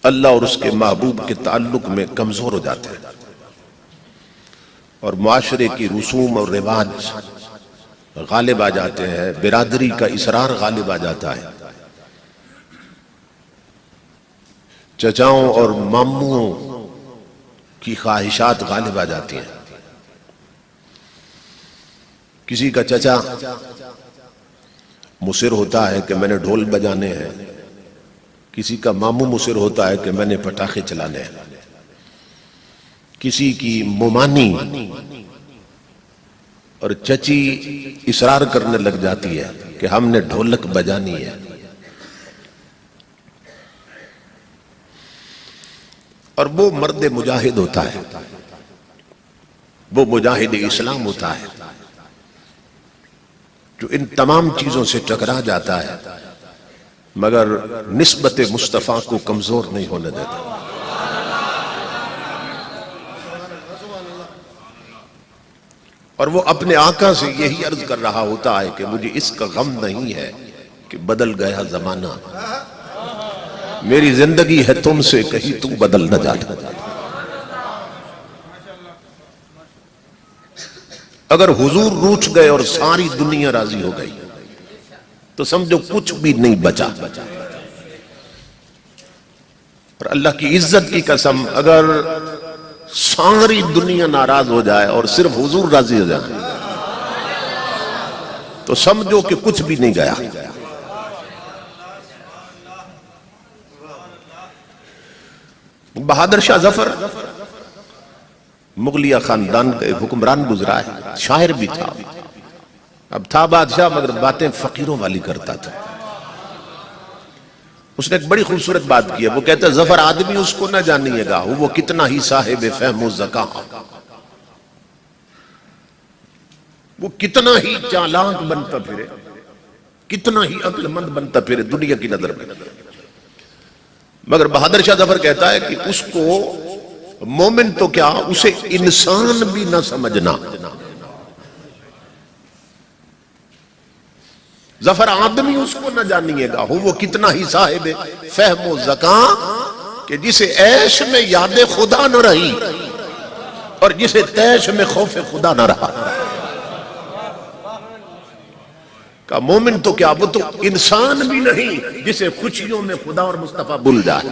اللہ اور اس کے محبوب کے تعلق میں کمزور ہو جاتے ہیں، اور معاشرے کی رسوم اور رواج غالب آ جاتے ہیں، برادری کا اسرار غالب آ جاتا ہے، چچاؤں اور ماموں کی خواہشات غالب آ جاتی ہیں۔ کسی کا چچا مصر ہوتا ہے کہ میں نے ڈھول بجانے ہیں، کسی کا ماموں مصر ہوتا ہے کہ میں نے پٹاخے چلانے ہیں، کسی کی ممانی اور چچی اصرار کرنے لگ جاتی ہے کہ ہم نے ڈھولک بجانی ہے۔ اور وہ مرد مجاہد ہوتا ہے، وہ مجاہد اسلام ہوتا ہے جو ان تمام چیزوں سے ٹکرا جاتا ہے مگر نسبت مصطفیٰ کو کمزور نہیں ہونے دیتا۔ اور وہ اپنے آقا سے یہی عرض کر رہا ہوتا ہے کہ مجھے اس کا غم نہیں ہے کہ بدل گیا زمانہ، میری زندگی ہے تم سے کہیں تو بدل نہ جانا۔ اگر حضور روٹھ گئے اور ساری دنیا راضی ہو گئی تو سمجھو کچھ بھی نہیں بچا۔ اور اللہ کی عزت کی قسم، اگر ساری دنیا ناراض ہو جائے اور صرف حضور راضی ہو جائے تو سمجھو کہ کچھ بھی نہیں گیا۔ بہادر شاہ ظفر مغلیہ خاندان کا ایک حکمران گزرا ہے، شاعر بھی تھا، اب تھا بادشاہ مگر باتیں فقیروں والی کرتا تھا۔ اس نے ایک بڑی خوبصورت بات کی ہے، وہ کہتا ہے ظفر آدمی اس کو نہ جانیے گا وہ کتنا ہی صاحب فہم و ذکا، وہ کتنا ہی چالاک بنتا پھرے، کتنا ہی عقل مند بنتا پھرے دنیا کی نظر میں، مگر بہادر شاہ ظفر کہتا ہے کہ اس کو مومن تو کیا اسے انسان بھی نہ سمجھنا۔ ظفر آدمی اس کو نہ جانیے گا وہ کتنا ہی صاحب فہم و ذکا کہ جسے عیش میں یاد خدا نہ رہی اور جسے تیش میں خوف خدا نہ رہا۔ کہ مومن تو کیا وہ تو انسان بھی نہیں جسے خوشیوں میں خدا اور مصطفیٰ بھول جائے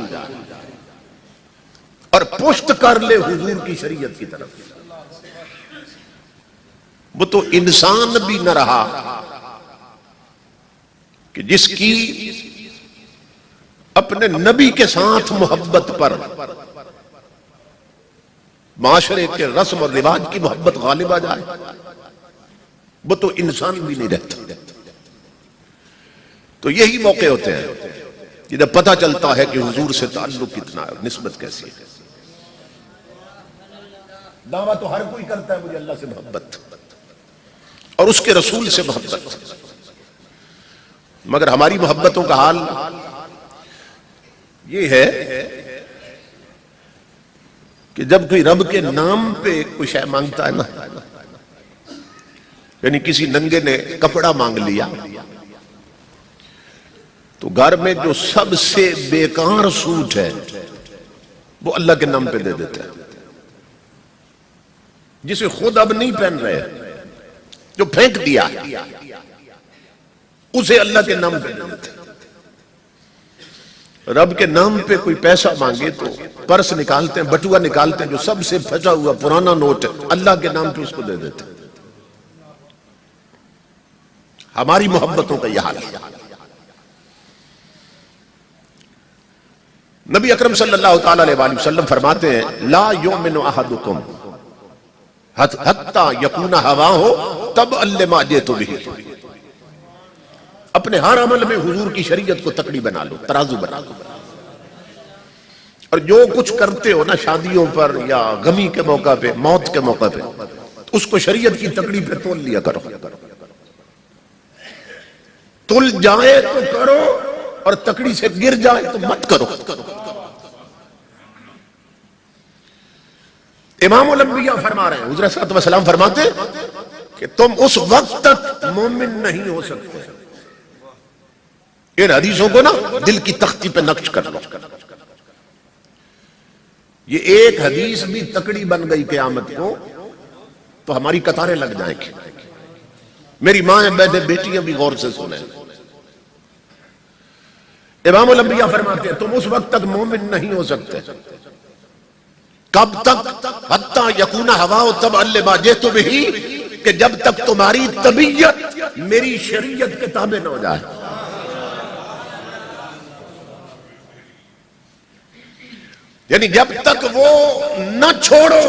اور پشت کر لے حضور کی شریعت کی طرف، وہ تو انسان بھی نہ رہا کہ جس کی اپنے نبی کے ساتھ محبت پر معاشرے کے رسم اور رواج کی محبت غالب آ جائے، وہ تو انسان بھی نہیں رہتا۔ تو یہی موقع ہوتے ہیں کہ جب پتہ چلتا ہے کہ حضور سے تعلق کتنا ہے، نسبت کیسی ہے۔ دعویٰ تو ہر کوئی کرتا ہے مجھے اللہ سے محبت اور اس کے رسول سے محبت، مگر ہماری محبتوں کا حال یہ ہے کہ جب کوئی رب کے نام پہ کوئی شے مانگتا ہے نا، یعنی کسی ننگے نے کپڑا مانگ لیا تو گھر میں جو سب سے بیکار سوٹ ہے وہ اللہ کے نام پہ دے دیتے ہیں، جسے خود اب نہیں پہن رہے، جو پھینک دیا اسے اللہ کے نام پہ دے دیتے ہیں۔ رب کے نام پہ کوئی پیسہ مانگے تو پرس نکالتے ہیں، بٹوا نکالتے ہیں، جو سب سے پھٹا ہوا پرانا نوٹ ہے اللہ کے نام پہ اس کو دے دیتے ہیں۔ ہماری محبتوں کا یہ حال ہے۔ نبی اکرم صلی اللہ تعالی علیہ وآلہ وسلم فرماتے ہیں لا یؤمن احدکم حتی یکون ہواہ تبعا لما جئت بہ۔ اپنے ہر عمل میں حضور کی شریعت کو تکڑی بنا لو، ترازو بنا لو، اور جو کچھ کرتے ہو نا شادیوں پر یا غمی کے موقع پہ، موت کے موقع پہ، اس کو شریعت کی تکڑی پہ تول لیا کرو۔ تل جائے تو کرو اور تکڑی سے گر جائے تو مت کرو۔ امام الانبیاء فرما رہے ہیں، حضور صلی اللہ علیہ وسلم فرماتے کہ تم اس وقت تک مومن نہیں ہو سکتے، ان حدیثوں کو نا دل کی تختی پہ نقش کر لو، یہ ایک حدیث بھی تکڑی بن گئی قیامت کو تو ہماری قطاریں لگ جائیں گی. میری ماں بیٹھے بیٹیاں بھی غور سے سنیں. امام الانبیاء فرماتے ہیں تم اس وقت تک مومن نہیں ہو سکتے. کب تک؟ حتی یکون ہواؤ تبعا لما جئت بہ، کہ جب تک تمہاری طبیعت میری شریعت کے تابع نہ ہو جائے. یعنی جب تک وہ نہ چھوڑو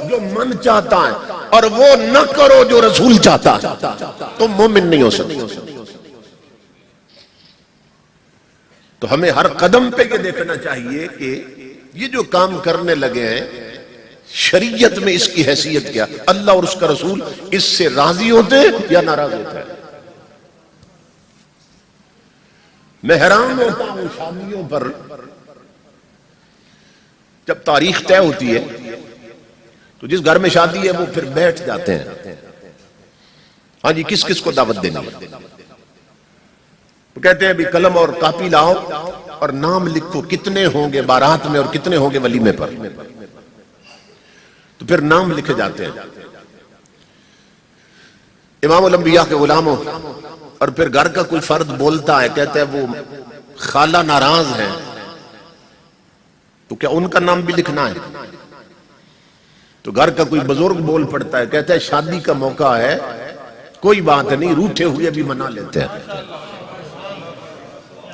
جو من چاہتا ہے اور وہ نہ کرو جو رسول چاہتا ہے تم مومن نہیں ہو سکتے. تو ہمیں ہر قدم پہ یہ دیکھنا چاہیے کہ یہ جو کام کرنے لگے ہیں شریعت میں اس کی حیثیت کیا، اللہ اور اس کا رسول اس سے راضی ہوتے یا ناراض ہوتے ہیں. میں حیران ہوتا ہوں شادیوں پر جب تاریخ طے ہوتی ہے تو جس گھر میں شادی ہے وہ پھر بیٹھ جاتے ہیں، ہاں جی کس کس کو دعوت دینی ہے. وہ کہتے ہیں بھی قلم اور کاپی لاؤ اور نام لکھو کتنے ہوں گے بارات میں اور کتنے ہوں گے ولیمے پر. تو پھر نام لکھے جاتے ہیں امام الانبیاء کے غلاموں. اور پھر گھر کا کوئی فرد بولتا ہے کہتا ہے وہ خالہ ناراض ہیں تو کیا ان کا نام بھی لکھنا ہے؟ تو گھر کا کوئی بزرگ بول پڑتا ہے کہتا ہے شادی کا موقع ہے کوئی بات نہیں روٹھے ہوئے بھی منا لیتے ہیں.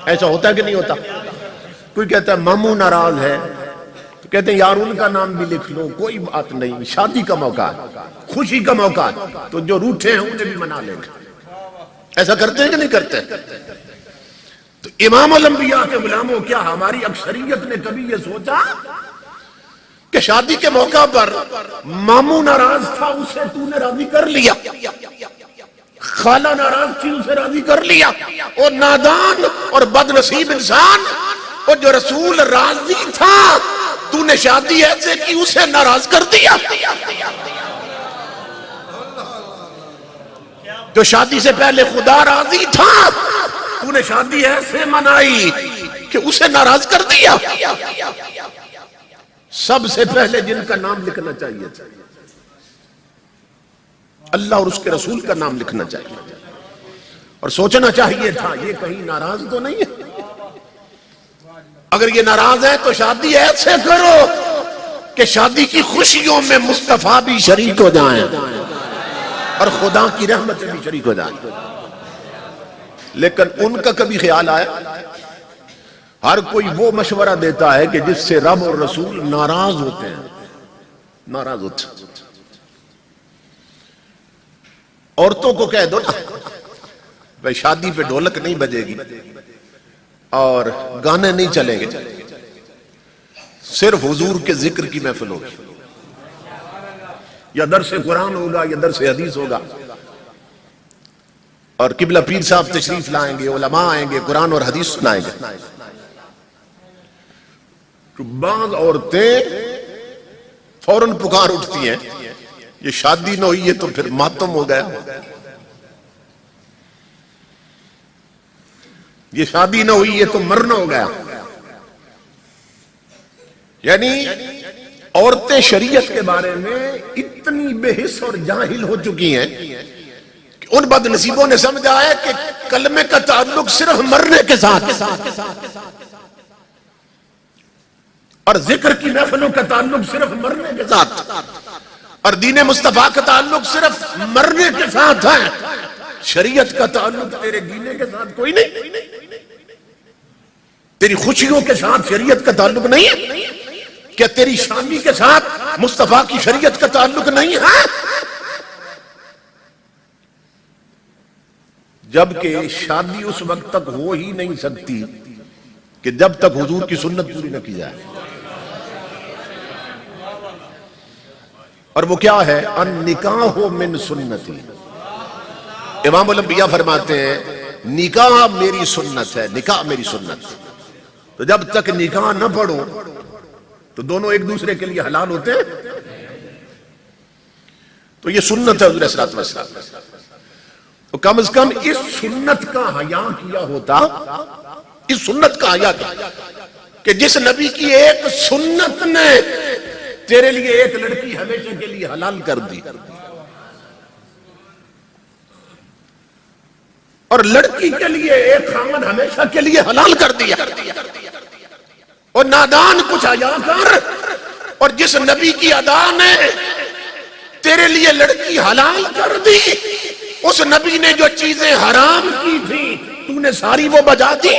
ایسا ہوتا ہے کہ نہیں ہوتا؟ کوئی کہتا ہے ماموں ناراض ہے تو کہتے ہیں یار ان کا نام بھی لکھ لو کوئی بات نہیں، شادی کا موقع ہے خوشی کا موقع ہے تو جو روٹھے ہیں انہیں بھی منا لیں گے. ایسا کرتے ہیں کہ نہیں کرتے؟ تو امام الانبیاء کے غلاموں کیا ہماری اکثریت نے کبھی یہ سوچا کہ شادی کے موقع پر ماموں ناراض تھا اسے تو نے راضی کر لیا، خالہ ناراض تھی اسے راضی کر لیا، اور نادان اور بد نصیب انسان اور جو رسول راضی تھا تو نے شادی ایسے کی اسے ناراض کر دیا. جو شادی سے پہلے خدا راضی تھا تو نے شادی ایسے منائی کہ اسے ناراض کر دیا. سب سے پہلے جن کا نام لکھنا چاہیے اللہ اور اس کے رسول کا نام لکھنا چاہیے اور سوچنا چاہیے تھا یہ کہیں ناراض تو نہیں ہے. اگر یہ ناراض ہے تو شادی ایسے کرو کہ شادی کی خوشیوں میں مصطفیٰ بھی شریک ہو جائیں اور خدا کی رحمت بھی شریک ہو جائیں. لیکن ان کا کبھی خیال آیا؟ ہر کوئی وہ مشورہ دیتا ہے کہ جس سے رب اور رسول ناراض ہوتے ہیں. ناراض ہوتے ہیں. عورتوں کو کہہ دو نا بھائی شادی پہ ڈھولک نہیں بجے گی اور گانے نہیں چلیں گے، صرف حضور کے ذکر کی محفل ہوگی یا درس قرآن ہوگا یا درس حدیث ہوگا اور قبلہ پیر صاحب تشریف لائیں گے، علماء آئیں گے، قرآن اور حدیث سنائیں گے. تو بعض عورتیں فوراً پکار اٹھتی ہیں یہ شادی نہ ہوئی ہے تو پھر ماتم ہو گیا، یہ شادی نہ ہوئی ہے تو مرنا ہو گیا. یعنی عورتیں شریعت کے بارے میں اتنی بے حس اور جاہل ہو چکی ہیں کہ ان بد نصیبوں نے سمجھا ہے کہ کلمے کا تعلق صرف مرنے کے ساتھ اور ذکر کی محفلوں کا تعلق صرف مرنے کے ساتھ اور دین مصطفیٰ کا تعلق صرف مرنے کے ساتھ ہے. شریعت کا تعلق تیرے جینے کے ساتھ کوئی نہیں، تیری خوشیوں کے ساتھ شریعت کا تعلق نہیں ہے. کیا تیری شادی کے ساتھ مصطفیٰ کی شریعت کا تعلق نہیں ہے؟ جبکہ شادی اس وقت تک ہو ہی نہیں سکتی کہ جب تک حضور کی سنت پوری نہ کی جائے. اور وہ کیا ہے؟ النکاح من سنتی. امام الانبیاء فرماتے ہیں نکاح میری سنت ہے، نکاح میری سنت. تو جب تک نکاح نہ پڑھو تو دونوں ایک دوسرے کے لیے حلال ہوتے ہیں. تو یہ سنت ہے حضور صلی اللہ علیہ وسلم. تو کم از کم اس سنت کا حیا کیا ہوتا، اس سنت کا حیا کیا کہ جس نبی کی ایک سنت نے تیرے لیے ایک لڑکی ہمیشہ کے لیے حلال کر دی، اور لڑکی کے لیے ایک خامد ہمیشہ کے لیے حلال کر دیا۔ اور نادان کچھ حیا کر، اور جس نبی کی ادا نے تیرے لیے لڑکی حلال کر دی، اس نبی نے جو چیزیں حرام کی تھی تو نے ساری وہ بجا دی،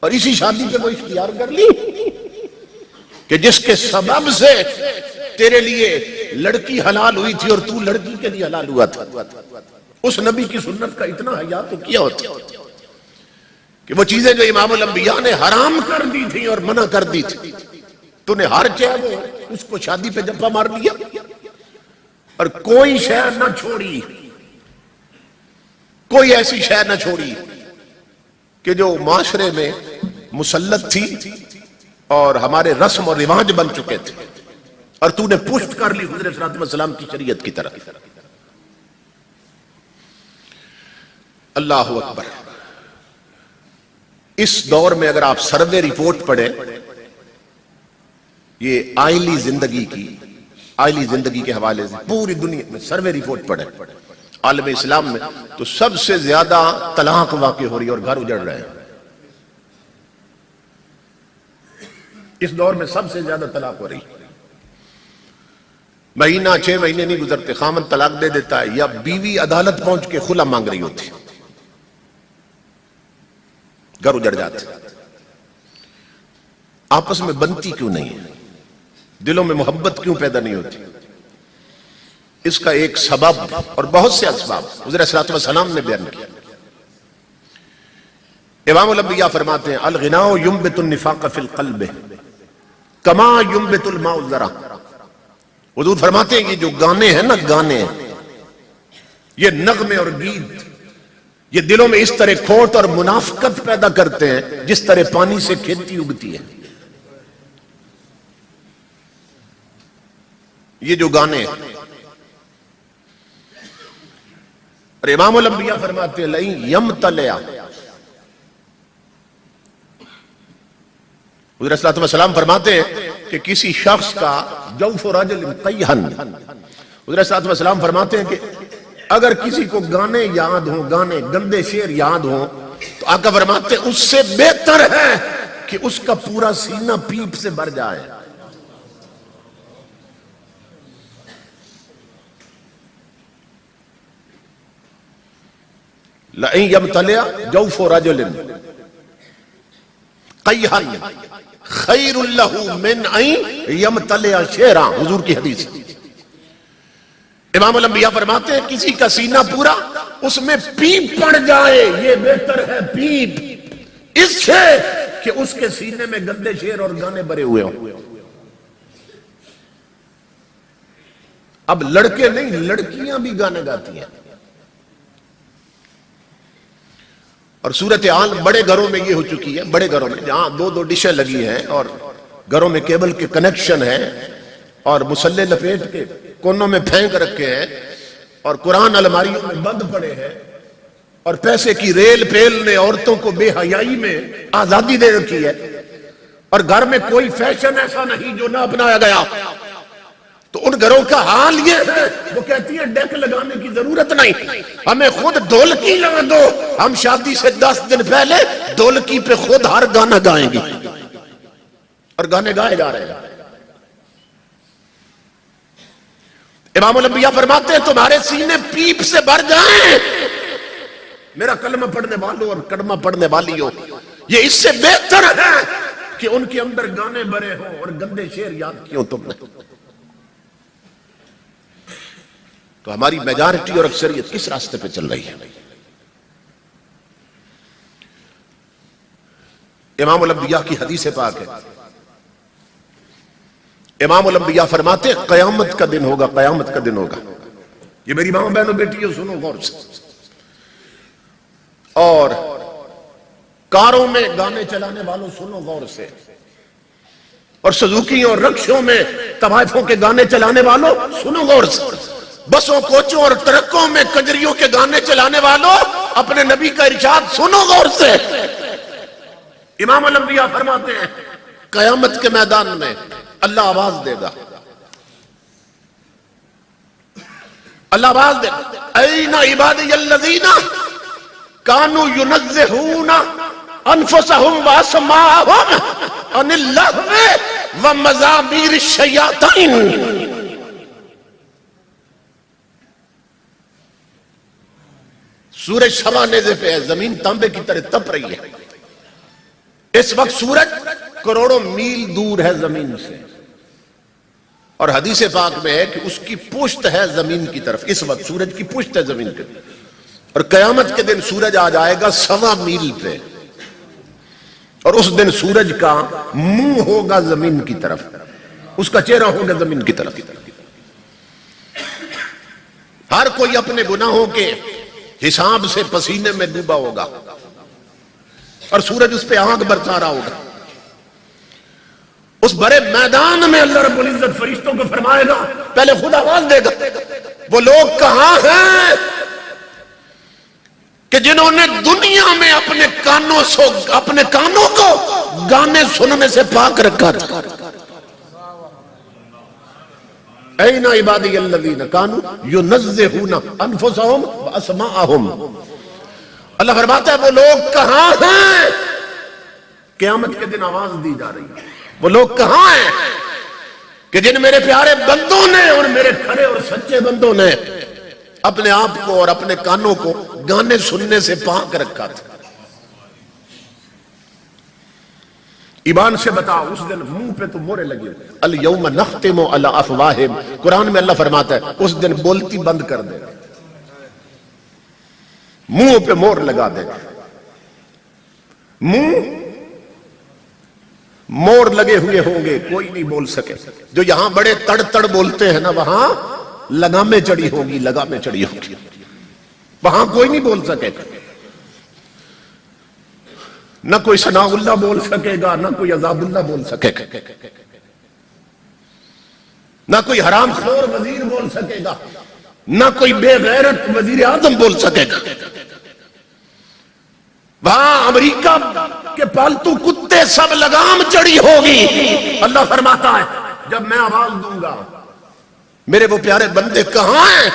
اور اسی شادی پہ وہ اختیار کر لی کہ جس کے سبب سے تیرے لیے لڑکی حلال ہوئی تھی اور تو لڑکی کے لیے حلال ہوا تھا۔ اس نبی کی سنت کا اتنا حیا تو کیا ہوتا کہ وہ چیزیں جو امام الانبیاء نے حرام کر دی تھی اور منع کر دی تھی، تو نے ہر چاہے اس کو شادی پہ جپا مار لیا، اور کوئی شے نہ چھوڑی، کوئی ایسی شے نہ چھوڑی کہ جو معاشرے میں مسلط تھی اور ہمارے رسم اور رواج بن چکے تھے، اور تو نے پشت کر لی حضرت صلی اللہ علیہ وسلم کی شریعت کی طرف۔ اللہ اکبر۔ اس دور میں اگر آپ سروے رپورٹ پڑھیں، یہ آئلی زندگی کے حوالے سے پوری دنیا میں سروے رپورٹ پڑھیں عالم اسلام میں، تو سب سے زیادہ طلاق واقع ہو رہی ہے اور گھر اجڑ رہے ہیں۔ اس دور میں سب سے زیادہ طلاق ہو رہی ہے۔ مہینہ 6 مہینے نہیں گزرتے خامن طلاق دے دیتا ہے، یا بیوی عدالت پہنچ کے خلا مانگ رہی ہوتی، گھر اجڑ جاتے۔ آپس میں بنتی کیوں نہیں ہے؟ دلوں میں محبت کیوں پیدا نہیں ہوتی؟ اس کا ایک سبب اور بہت سے اسباب حضرت صلی اللہ علیہ وسلم نے بیان کیا۔ امام الانبیاء فرماتے ہیں الغناء ينبت النفاق فی القلب کما ينبت الماء الزرع۔ حضور فرماتے ہیں یہ جو گانے ہیں نا، گانے یہ نغمے اور گیت، یہ دلوں میں اس طرح کھوٹ اور منافقت پیدا کرتے ہیں جس طرح پانی سے کھیتی اگتی ہے۔ یہ جو گانے ہیں، اور امام الانبیاء فرماتے ہیں لئن یمتلع، حضرت صلی اللہ علیہ وسلم فرماتے ہیں کہ کسی شخص کا جوف رجل قیحن، حضرت صلی اللہ علیہ وسلم فرماتے ہیں کہ اگر کسی کو گانے یاد ہوں، گانے گندے شعر یاد ہوں، تو آقا فرماتے ہیں اس سے بہتر ہے کہ اس کا پورا سینہ پیپ سے بھر جائے۔ لئن یمتلع جوف رجل قیحن خیر لہ من ان یمتلع شعرا، حضور کی حدیث۔ امام الانبیاء فرماتے ہیں کسی کا سینہ پورا اس میں پیپ پڑ جائے، یہ بہتر ہے پیپ اس سے کہ اس کے سینے میں گندے شعر اور گانے بھرے ہوئے ہوں۔ اب لڑکے نہیں، لڑکیاں بھی گانے گاتی ہیں، اور صورتحال بڑے گھروں میں یہ ہو چکی ہے، بڑے گھروں میں جہاں 2 ڈشیں لگی ہیں اور گھروں میں کیبل کے کنیکشن ہیں اور مسلح لپیٹ کے کونوں میں پھینک رکھے ہیں اور قرآن الماریوں میں بند پڑے ہیں، اور پیسے کی ریل پیل نے عورتوں کو بے حیائی میں آزادی دے رکھی ہے، اور گھر میں کوئی فیشن ایسا نہیں جو نہ اپنایا گیا۔ تو ان گھروں کا حال یہ ہے، وہ کہتی ہیں ڈیک لگانے کی ضرورت نہیں، ہمیں خود ڈھولکی لگا دو، ہم شادی سے 10 دن پہلے ڈھولکی پہ خود ہر گانا گائیں گی، اور گانے گائے جا رہے ہیں۔ امام الانبیاء فرماتے ہیں تمہارے سینے پیپ سے بھر جائیں، میرا کلمہ پڑھنے والوں اور کلمہ پڑھنے والی ہو، یہ اس سے بہتر ہے کہ ان کے اندر گانے بھرے ہوں اور گندے شعر یاد کیوں تم نے۔ تو ہماری میجارٹی اور اکثریت کس راستے پہ چل رہی ہے؟ امام الانبیاء کی حدیث پاک ہے، امام الانبیاء فرماتے ہیں قیامت کا دن ہوگا، قیامت کا دن ہوگا۔ یہ میری ماں بہنوں بیٹیوں سنو غور سے، اور کاروں میں گانے چلانے والوں سنو غور سے، اور سزوکی اور رکشوں میں طوائفوں کے گانے چلانے والوں سنو غور سے، بسوں کوچوں اور ٹرکوں میں کنجریوں کے گانے چلانے والوں اپنے نبی کا ارشاد سنو غور سے۔ امام الانبیاء فرماتے ہیں قیامت کے میدان میں اللہ آواز دے گا، اللہ آواز دے گا، این عبادی الذین کانوا ینزہون انفسہم واسماءہم عن اللغو ومزامیر الشیاطین۔ سورج شمع نیزے پہ ہے، زمین تانبے کی طرح تپ رہی ہے۔ اس وقت سورج کروڑوں میل دور ہے زمین سے، اور حدیث پاک میں ہے کہ اس کی پشت ہے زمین کی طرف۔ اس وقت سورج کی پشت ہے زمین کی طرف، اور قیامت کے دن سورج آ جائے گا 1.25 میل پہ، اور اس دن سورج کا منہ ہوگا زمین کی طرف، اس کا چہرہ ہوگا زمین کی طرف۔ ہر کوئی اپنے گناہوں کے حساب سے پسینے میں ڈوبا ہوگا، اور سورج اس پہ آنکھ برسا رہا ہوگا۔ اس بڑے میدان میں اللہ رب العزت فرشتوں کو فرمائے گا، پہلے خود آواز دے گا، وہ لوگ کہاں ہیں کہ جنہوں نے دنیا میں اپنے کانوں کو گانے سننے سے پاک رکھا تھا۔ این عبادی الذین کانوا ینزہون انفسہم واسماءہم۔ اللہ فرماتا ہے وہ لوگ کہاں ہیں؟ قیامت کے دن آواز دی جا رہی ہے، وہ لوگ کہاں ہیں کہ جن میرے پیارے بندوں نے اور میرے کھڑے اور سچے بندوں نے اپنے آپ کو اور اپنے کانوں کو گانے سننے سے پاک رکھا تھا۔ ایمان سے بتاؤ، اس دن منہ پہ تو مورے لگے، الیوم نختم علی افواہہم، قرآن میں اللہ فرماتا ہے اس دن بولتی بند کر دے گا، منہ پہ مور لگا دے گا۔ منہ مور لگے ہوئے ہوں گے، کوئی نہیں بول سکے۔ جو یہاں بڑے تڑ تڑ بولتے ہیں نا، وہاں لگامیں چڑی ہوگی، لگامیں چڑی ہوگی، وہاں کوئی نہیں بول سکے گا۔ نہ کوئی ثناء اللہ بول سکے گا، نہ کوئی عذاب اللہ بول سکے گا، نہ کوئی حرام خور وزیر بول سکے گا، نہ کوئی بے غیرت وزیر اعظم بول سکے گا۔ وہاں امریکہ کے پالتو کتے سب لگام چڑی ہوگی۔ اللہ فرماتا ہے جب میں آواز دوں گا، میرے وہ پیارے بندے کہاں ہیں؟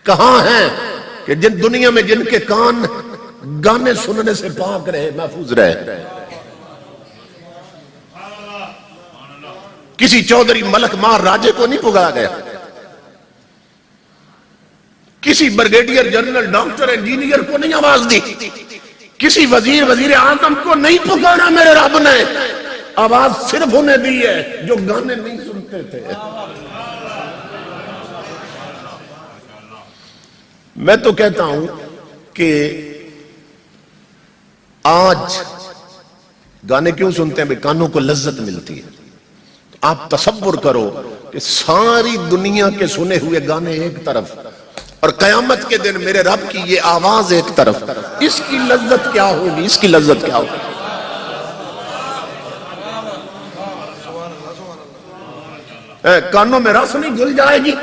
کہاں ہیں کہ جن دنیا میں جن کے کان گانے سننے سے پاک رہے، محفوظ رہے۔ کسی چودھری ملک مار راجے کو نہیں پکارا گیا، کسی بریگیڈیئر جنرل ڈاکٹر انجینئر کو نہیں آواز دی، کسی وزیر اعظم کو نہیں پکارا میرے رب نے، آواز صرف انہیں دی ہے جو گانے نہیں سنتے تھے۔ میں تو کہتا ہوں کہ آج گانے کیوں سنتے ہیں؟ کانوں کو لذت ملتی ہے۔ آپ تصور کرو کہ ساری دنیا کے سنے ہوئے گانے ایک طرف، اور قیامت کے دن میرے رب کی یہ آواز ایک طرف، اس کی لذت کیا ہوگی؟ اس کی لذت کیا ہوگی؟ کانوں میں رس نہیں گھل جائے گی؟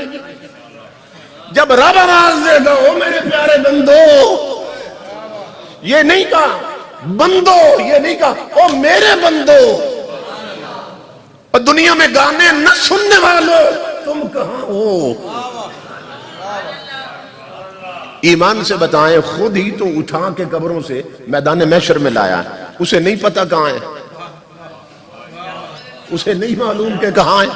جب رب آواز دے گا، او میرے پیارے بندو، یہ نہیں کہا بندو، یہ نہیں کہا او میرے بندو، اور دنیا میں گانے نہ سننے والوں تم کہاں ہو؟ ایمان سے بتائیں، خود ہی تو اٹھا کے قبروں سے میدان محشر میں لایا، اسے نہیں پتا کہاں ہے، اسے نہیں معلوم کہ کہاں ہے،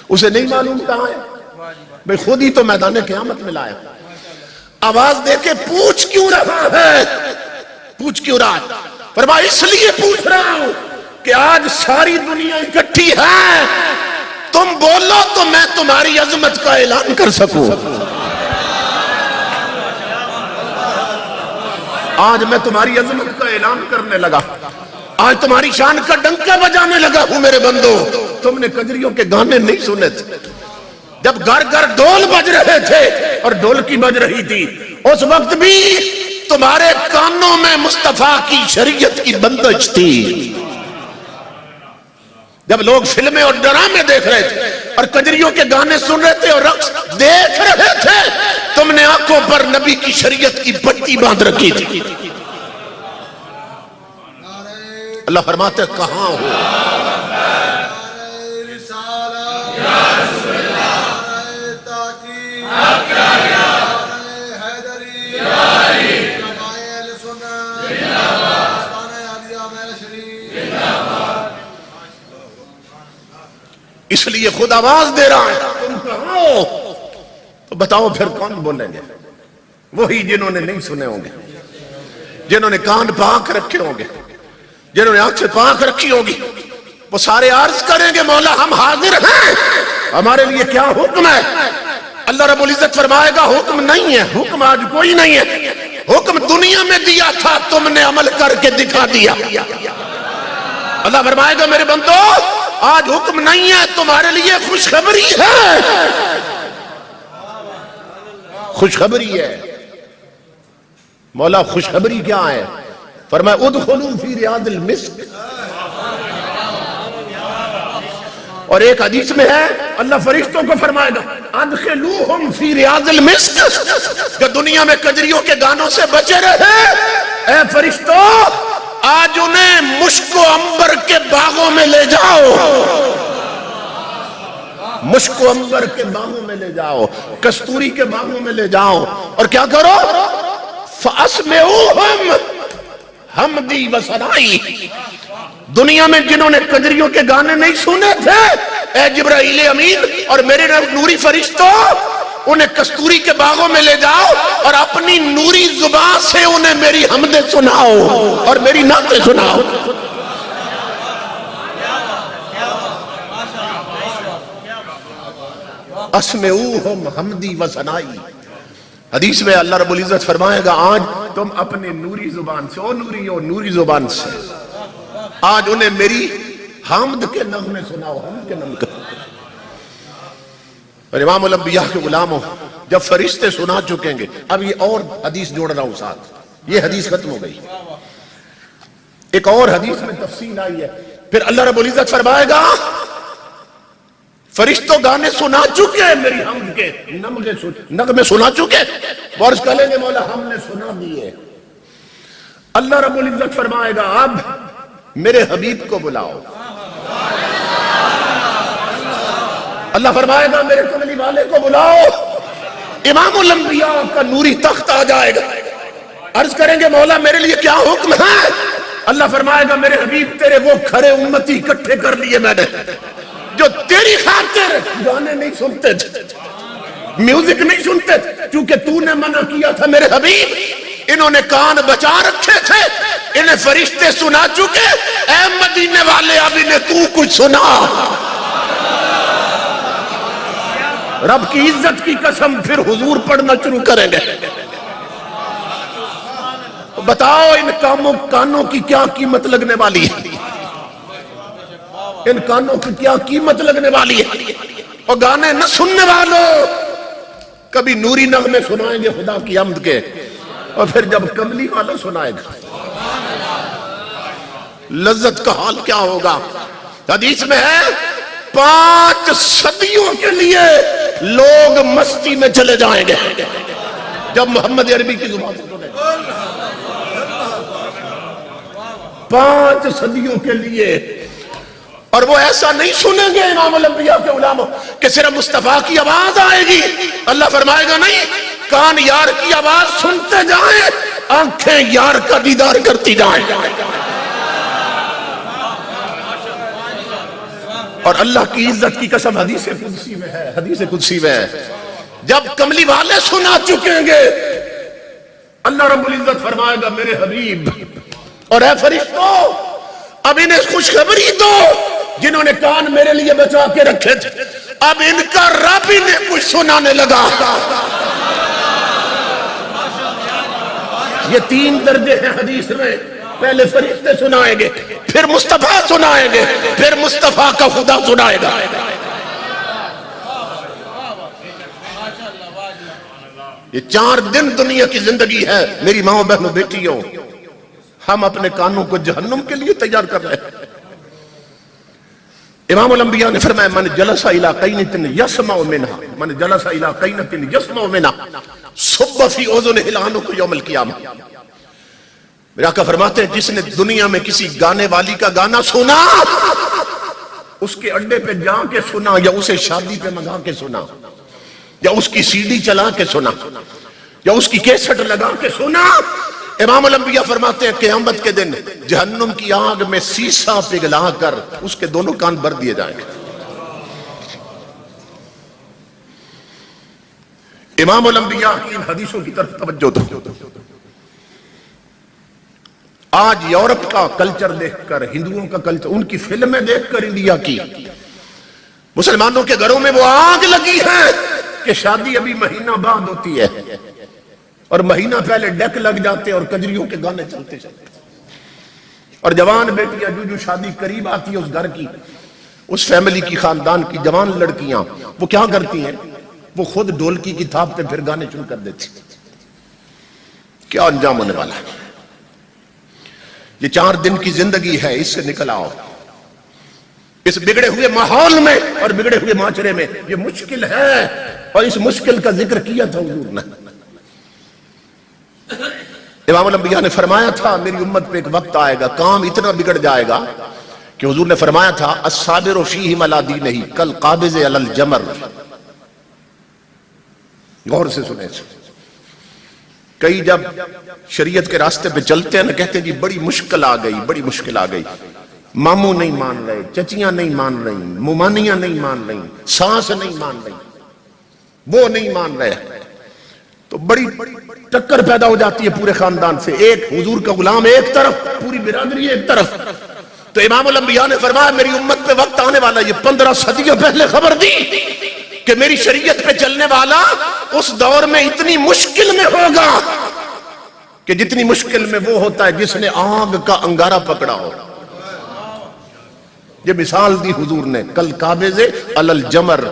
اسے نہیں معلوم کہاں ہے، بھئی خود ہی تو میدان قیامت میں لایا۔ آواز دے کے پوچھ کیوں رہا ہے؟ پوچھ کیوں رہا ہے؟ فرمایا اس لیے پوچھ رہا ہوں کہ آج ساری دنیا اکٹھی ہے، تم بولو تو میں تمہاری عظمت کا اعلان کر سکوں۔ آج میں تمہاری عظمت کا اعلان کرنے لگا، آج تمہاری شان کا ڈنکا بجانے لگا ہوں میرے بندو۔ تم نے کجریوں کے گانے نہیں سنے تھے، جب گھر گھر ڈول بج رہے تھے اور ڈول کی بج رہی تھی، اس وقت بھی تمہارے کانوں میں مصطفیٰ کی شریعت کی بندش تھی۔ جب لوگ فلمیں اور ڈرامے دیکھ رہے تھے اور کجریوں کے گانے سن رہے تھے اور رقص دیکھ رہے تھے، تم نے آنکھوں پر نبی کی شریعت کی پٹی باندھ رکھی تھی۔ اللہ فرماتے ہیں کہاں ہو؟ اس لیے خود آواز دے رہا ہے تم کہاں ہو؟ تو بتاؤ پھر کون بولیں گے؟ وہی جنہوں نے نہیں سنے ہوں گے، جنہوں نے کان پاک رکھے ہوں گے، جنہوں نے آنکھیں پاک رکھی ہوگی، وہ سارے عرض کریں گے مولا ہم حاضر ہیں، ہمارے لیے کیا حکم ہے؟ اللہ رب العزت فرمائے گا حکم نہیں ہے، حکم آج کوئی نہیں ہے، حکم دنیا میں دیا تھا تم نے عمل کر کے دکھا دیا۔ اللہ فرمائے گا میرے بندو آج حکم نہیں ہے، تمہارے لیے خوشخبری ہے، خوشخبری ہے۔ مولا خوشخبری کیا ہے؟ فرمایا ادخلوا فی ریاض المسک، اور ایک حدیث میں ہے اللہ فرشتوں کو فرمائے گا ادخلوہم فی ریاض المسک، کہ دنیا میں کجریوں کے گانوں سے بچے رہے، اے فرشتوں آج انہیں مشک و عنبر کے باغوں میں لے جاؤ، مشک و عنبر کے باغوں میں لے جاؤ، کستوری کے باغوں میں لے جاؤ، اور کیا کرو؟ فَأَسْمِعُوهُمْ حَمْدِي وَثَنَائِي، دنیا میں جنہوں نے کجریوں کے گانے نہیں سنے تھے، اے جبرائیل امین اور میرے نوری فرشتوں انہیں کستوری کے باغوں میں لے جاؤ اور اپنی نوری زبان سے انہیں میری حمدیں سناؤ اور میری نعتیں سناؤ۔ اسمعوہم حمدی و ثنائی، حدیث میں اللہ رب العزت فرمائے گا آج تم اپنے نوری زبان سے، او نوری زبان سے آج انہیں میری حمد کے نغمے سناؤ، حمد کے نغمے۔ اور امام الانبیاء کے غلاموں جب فرشتے سنا چکیں گے، اب یہ اور حدیث جوڑ رہا ہوں ساتھ، یہ حدیث ختم ہو گئی، ایک اور حدیث میں تفصیل آئی ہے، پھر اللہ رب العزت فرمائے گا فرشتوں گانے سنا چکے ہیں میری حمد کے نغمے سنا چکے، ورز کہہ لیں گے مولا ہم نے سنا دیے۔ اللہ رب العزت فرمائے گا اب میرے حبیب کو بلاؤ، اللہ فرمائے گا میرے کملی والے کو بلاؤ، امام الانبیاء کا نوری تخت آ جائے گا، عرض کریں گے مولا میرے لیے کیا حکم ہے؟ اللہ فرمائے گا میرے حبیب تیرے وہ کھڑے امتی اکٹھے کر لیے میں نے جو تیری خاطر گانے نہیں سنتے تھے، میوزک نہیں سنتے تھے، کیونکہ تو نے منع کیا تھا میرے حبیب، انہوں نے کان بچا رکھے تھے، انہیں فرشتے سنا چکے، اے مدینے والے اب انہیں تو کچھ سنا۔ رب کی عزت کی قسم پھر حضور پڑھنا شروع کریں گے، بتاؤ ان کانوں کی کیا قیمت لگنے والی ہے، ان کانوں کی کیا قیمت لگنے والی ہے، اور گانے نہ سننے والوں کبھی نوری نغمے سنائیں گے خدا کی حمد کے، اور پھر جب کملی والا سنائے گا لذت کا حال کیا ہوگا۔ حدیث میں ہے 5 صدیوں کے لیے لوگ مستی میں چلے جائیں گے جب محمد عربی کی زبان سے سنیں گے، 5 صدیوں کے لیے، اور وہ ایسا نہیں سنیں گے امام الانبیاء کے علماء کہ صرف مصطفیٰ کی آواز آئے گی، اللہ فرمائے گا نہیں، کان یار کی آواز سنتے جائیں، آنکھیں یار کا دیدار کرتی جائیں، اور اللہ کی عزت کی قسم حدیث قدسی میں ہے، حدیث قدسی میں ہے، جب کملی والے سنا چکیں گے اللہ رب العزت فرمائے گا میرے حبیب اور اے فرشتوں اب انہیں خوشخبری دو جنہوں نے کان میرے لیے بچا کے رکھے تھے، اب ان کا رب انہیں کچھ سنانے لگا۔ یہ 3 درجے ہیں حدیث میں، پہلے فرشتے سنائیں گے، پھر مصطفیٰ سنائیں گے، پھر مصطفیٰ کا خدا سنائے گا۔ یہ 4 دن دنیا کی زندگی ہے میری ماں بہنوں بیٹیوں، ہم اپنے کانوں کو جہنم کے لیے تیار کر رہے ہیں۔ امام الانبیاء نے فرمایا من جلس الی قینۃ یسمع منها، من جلس الی قینۃ یسمع منها صب فی اذنہ العنق یوم القیامہ، میرے آقا فرماتے ہیں جس نے دنیا میں کسی گانے والی کا گانا سنا، اس کے اڈے پہ جا کے سنا، یا اسے شادی پہ منگا کے سنا، یا اس کی سی ڈی چلا کے سنا، یا اس کی کیسٹ لگا کے سنا، امام الانبیاء فرماتے ہیں قیامت کے دن جہنم کی آگ میں سیسا پگھلا کر اس کے دونوں کان بھر دیے جائیں گے۔ امام الانبیاء کی ان حدیثوں کی طرف توجہ دو۔ آج یورپ کا کلچر دیکھ کر، ہندوؤں کا کلچر، ان کی فلمیں دیکھ کر انڈیا کی مسلمانوں کے گھروں میں وہ آگ لگی ہے کہ شادی ابھی مہینہ بعد ہوتی ہے اور مہینہ پہلے ڈیک لگ جاتے اور کجریوں کے گانے چلتے چلتے، اور جوان بیٹیاں جو شادی قریب آتی ہے اس گھر کی، اس فیملی کی، خاندان کی جوان لڑکیاں، وہ کیا کرتی ہیں؟ وہ خود ڈھولکی کی تھاپ پہ پھر گانے چن کر دیتی۔ کیا انجام ہونے والا ہے؟ یہ 4 دن کی زندگی ہے، اس سے نکل آؤ۔ اس بگڑے ہوئے ماحول میں اور بگڑے ہوئے معاشرے میں یہ مشکل ہے، اور اس مشکل کا ذکر کیا تھا حضور نے۔ امام الانبیاء نے فرمایا تھا میری امت پہ ایک وقت آئے گا، کام اتنا بگڑ جائے گا کہ حضور نے فرمایا تھا الصابر فیہم علی دینہ کالقابض علی الجمر۔ غور سے سنیں۔ کئی جب شریعت کے راستے پہ چلتے ہیں نا، کہتے ہیں جی بڑی مشکل آ گئی، بڑی مشکل آ گئی، ماموں نہیں مان رہے، چچیاں نہیں مان رہی، ممانیاں نہیں مان رہی، ساس نہیں مان رہی، وہ نہیں مان رہے، تو بڑی ٹکر پیدا ہو جاتی ہے پورے خاندان سے، ایک حضور کا غلام ایک طرف، پوری برادری ایک طرف۔ تو امام الانبیاء نے فرمایا میری امت پہ وقت آنے والا، یہ 15 صدیوں پہلے خبر دی کہ میری شریعت پہ چلنے والا اس دور میں اتنی مشکل میں ہوگا کہ جتنی مشکل میں وہ ہوتا ہے جس نے آگ کا انگارہ پکڑا ہو۔ یہ مثال دی حضور نے کل قابض علی الجمر،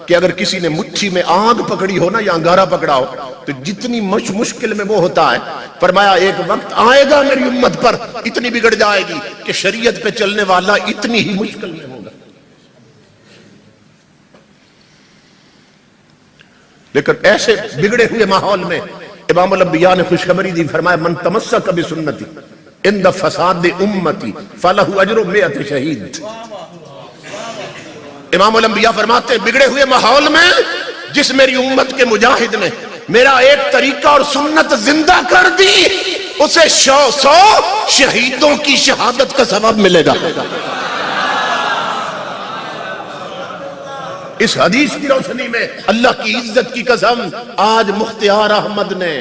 کہ اگر کسی نے مٹھی میں آگ پکڑی ہو نا یا انگارہ پکڑا ہو تو جتنی مشکل میں وہ ہوتا ہے، فرمایا ایک وقت آئے گا میری امت پر اتنی بگڑ جائے گی کہ شریعت پہ چلنے والا اتنی ہی مشکل میں ہوگا۔ لیکن ایسے بگڑے ہوئے ماحول میں امام الانبیاء نے خوشخبری دی، فرمایا من تمسک بسنتی عند فساد امتی فلہ اجر 100 شہید۔ امام الانبیاء فرماتے ہیں بگڑے ہوئے ماحول میں جس میری امت کے مجاہد نے میرا ایک طریقہ اور سنت زندہ کر دی، اسے 100 شہیدوں کی شہادت کا ثواب ملے گا۔ اس حدیث کی روشنی میں اللہ کی عزت کی قسم آج مختار احمد نے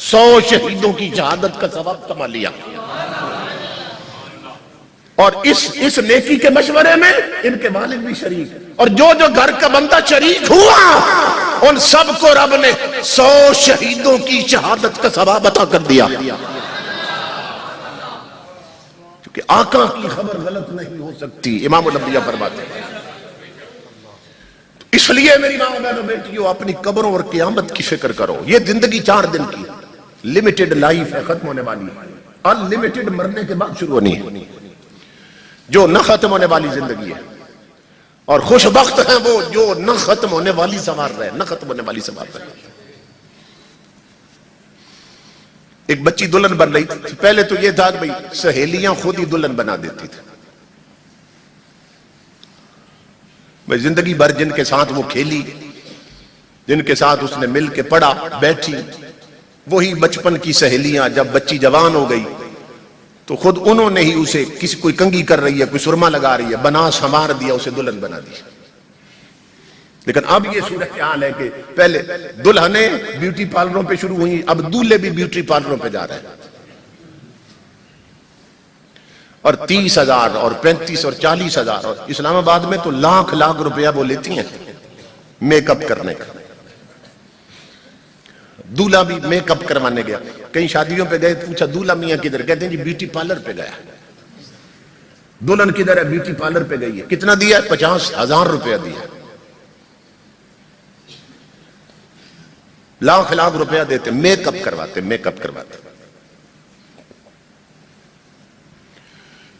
100 شہیدوں کی شہادت کا ثواب کما لیا، اور اس نیکی کے مشورے میں ان کے والد بھی شریک، اور جو گھر کا بندہ شریک ہوا ان سب کو رب نے 100 شہیدوں کی شہادت کا ثواب عطا کر دیا، کیونکہ آقا کی خبر غلط نہیں ہو سکتی، امام الانبیاء فرماتے ہیں۔ اس لیے میری ماں بہنوں بیٹیوں اپنی قبروں اور قیامت کی فکر کرو۔ یہ زندگی 4 دن کی لمیٹڈ لائف ہے، ختم ہونے والی ہے، ان لمیٹڈ مرنے کے بعد شروع ہونی ہے۔ جو نہ ختم ہونے والی زندگی ہے، اور خوش بخت ہیں وہ جو نہ ختم ہونے والی سنوار رہے، نہ ختم ہونے والی سنوار رہے۔ ایک بچی دلہن بن رہی تھی، پہلے تو یہ تھا کہ بھئی سہیلیاں خود ہی دلہن بنا دیتی تھی، میں زندگی بھر جن کے ساتھ وہ کھیلی، جن کے ساتھ اس نے مل کے پڑھا بیٹھی، وہی بچپن کی سہیلیاں جب بچی جوان ہو گئی تو خود انہوں نے ہی اسے کسی کوئی کنگھی کر رہی ہے، کوئی سرما لگا رہی ہے، بنا سنوار دیا، اسے دلہن بنا دیا۔ لیکن اب یہ صورتحال ہے کہ پہلے دلہنیں بیوٹی پارلروں پہ شروع ہوئی، اب دولہے بھی بیوٹی پارلروں پہ جا رہے ہیں، اور 30,000 اور 35 اور 40,000، اور اسلام آباد میں تو لاکھ روپیہ وہ لیتی ہیں میک اپ کرنے کا۔ دولہا بھی میک اپ کروانے گیا، کئی شادیوں پہ گئے، پوچھا دولہا میاں کدھر؟ کہتے ہیں جی بیوٹی پارلر پہ گیا۔ دلہن کدھر ہے؟ بیوٹی پارلر پہ گئی ہے۔ کتنا دیا ہے؟ 50,000 روپیہ دیا۔ لاکھ روپیہ دیتے، میک اپ کرواتے، میک اپ کرواتے۔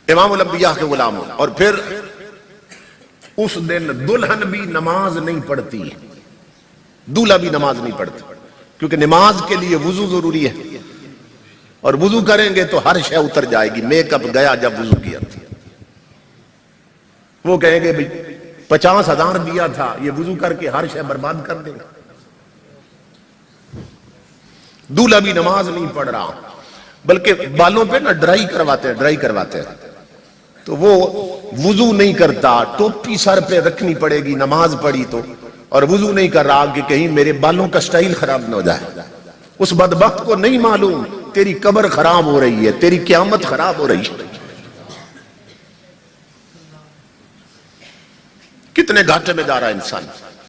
امام الانبیاء کے غلاموں، اور پھر اس دن دلہن بھی نماز نہیں پڑھتی، دولہا بھی نماز نہیں پڑھتی، کیونکہ نماز کے لیے وضو ضروری ہے، اور وضو کریں گے تو ہر شے اتر جائے گی. میک اپ گیا جب وضو کیا تھا. وہ کہیں گے بھئی 50,000 دیا تھا, یہ وضو کر کے ہر شے برباد کر دیں گے. دولہا بھی نماز نہیں پڑھ رہا بلکہ بالوں پہ نا ڈرائی کرواتے ہیں تو وہ وضو نہیں کرتا, ٹوپی سر پہ رکھنی پڑے گی نماز پڑھی تو, اور وضو نہیں کر رہا کہ کہیں میرے بالوں کا سٹائل خراب نہ ہو جائے. اس بدبخت کو نہیں معلوم تیری قبر خراب ہو رہی ہے, تیری قیامت خراب ہو رہی ہے. کتنے گھاٹے میں جا رہا ہے انسان.